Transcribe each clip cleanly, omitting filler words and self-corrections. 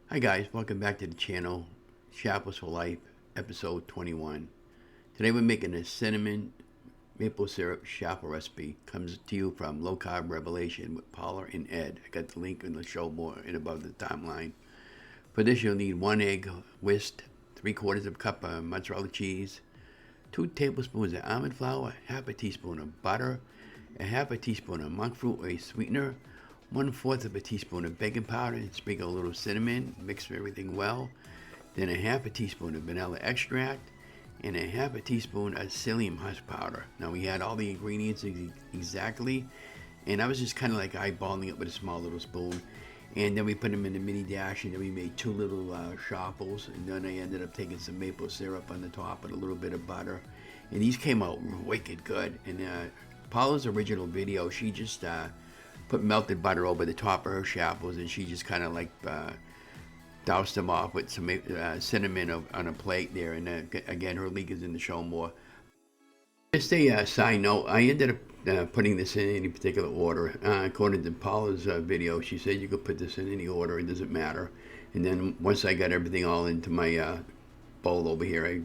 Hi guys, welcome back to the channel, Chaffles for Life, episode 21. Today we're making a cinnamon maple syrup chaffle recipe. Comes to you from Low-Carb Revelation with Paula and Ed. I got the link in the show more and above the timeline. For this you'll need 1 egg whisked, 3/4 of a cup of mozzarella cheese, 2 tablespoons of almond flour, half a teaspoon of butter, a half a teaspoon of monk fruit or a sweetener, 1/4 of a teaspoon of baking powder, and sprinkle a little cinnamon, mix everything well, then a half a teaspoon of vanilla extract, and a half a teaspoon of psyllium husk powder. Now we had all the ingredients exactly, and I was just kind of like eyeballing it with a small little spoon, and then we put them in the mini dash, and then we made 2 little Chaffles, and then I ended up taking some maple syrup on the top and a little bit of butter, and these came out wicked good. And Paula's original video, she just put melted butter over the top of her Chaffles, and she just kind of like doused them off with some cinnamon on a plate there. And again, her link is in the show more. Just a side note, I ended up putting this in any particular order. According to Paula's video, she said you could put this in any order, it doesn't matter. And then once I got everything all into my bowl over here,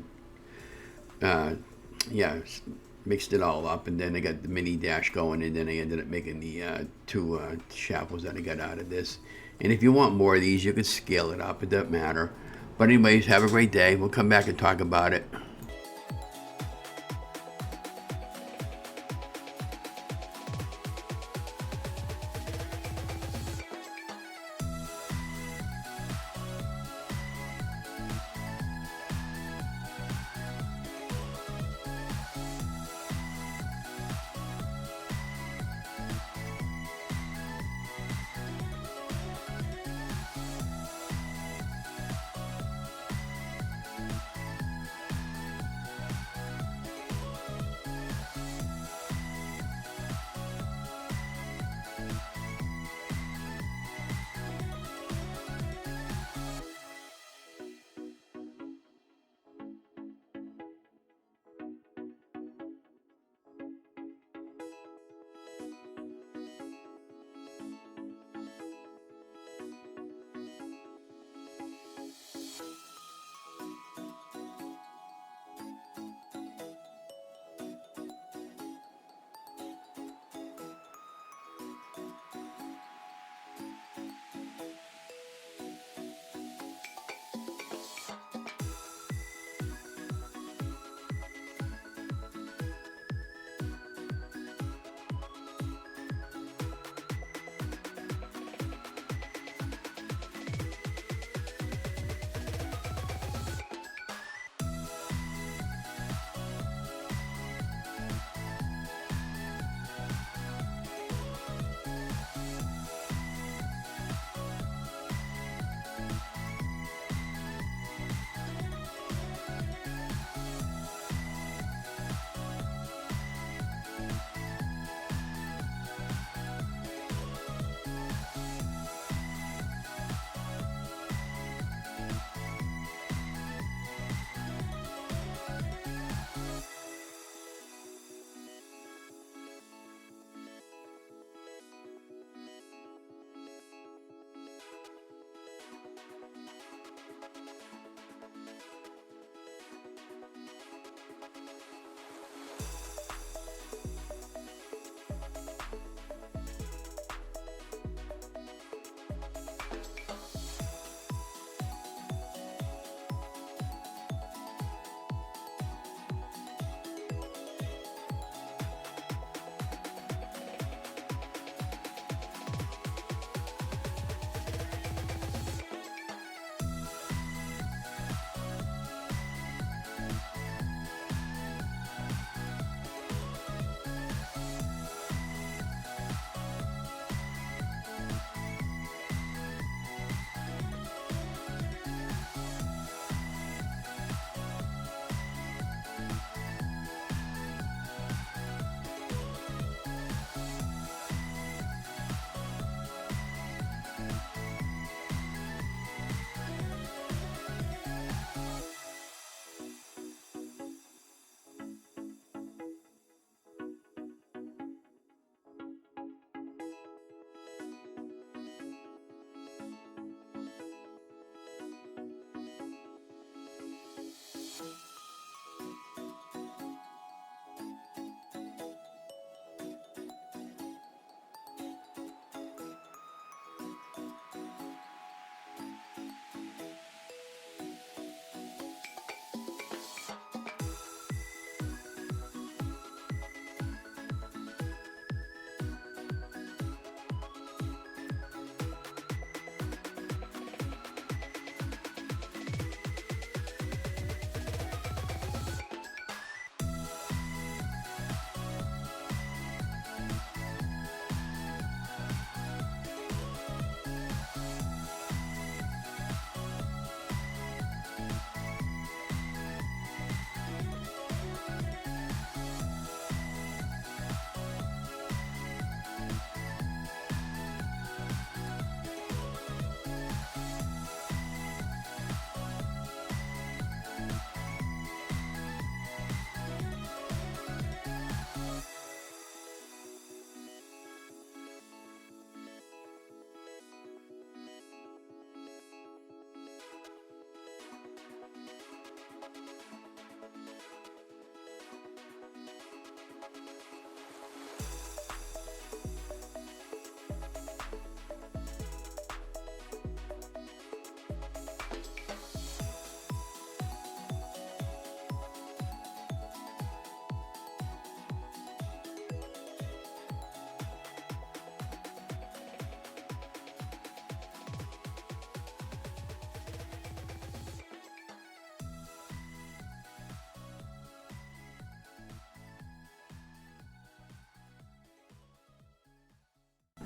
I mixed it all up, and then I got the mini dash going, and then I ended up making the 2 Chaffles that I got out of this. And if you want more of these, you can scale it up, it doesn't matter. But anyways, have a great day. We'll come back and talk about it.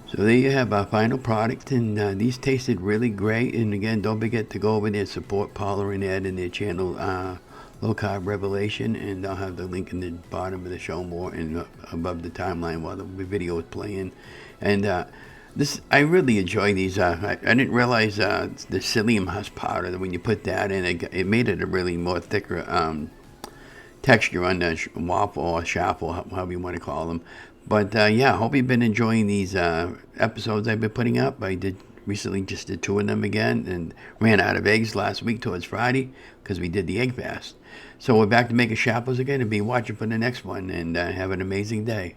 So there you have our final product, and these tasted really great. And again, don't forget to go over there, support Paula and Ed and their channel, Low Carb Revelation, and I'll have the link in the bottom of the show more and above the timeline while the video is playing. And this, I really enjoy these. I didn't realize the psyllium husk powder, that when you put that in, it made it a really more thicker texture on the waffle or shuffle, however you want to call them. But yeah, I hope you've been enjoying these episodes I've been putting up. I recently just did 2 of them again and ran out of eggs last week towards Friday because we did the egg fast. So we're back to making Chaffles again, and be watching for the next one, and have an amazing day.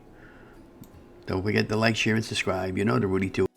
Don't forget to like, share, and subscribe. You know the Rudy too.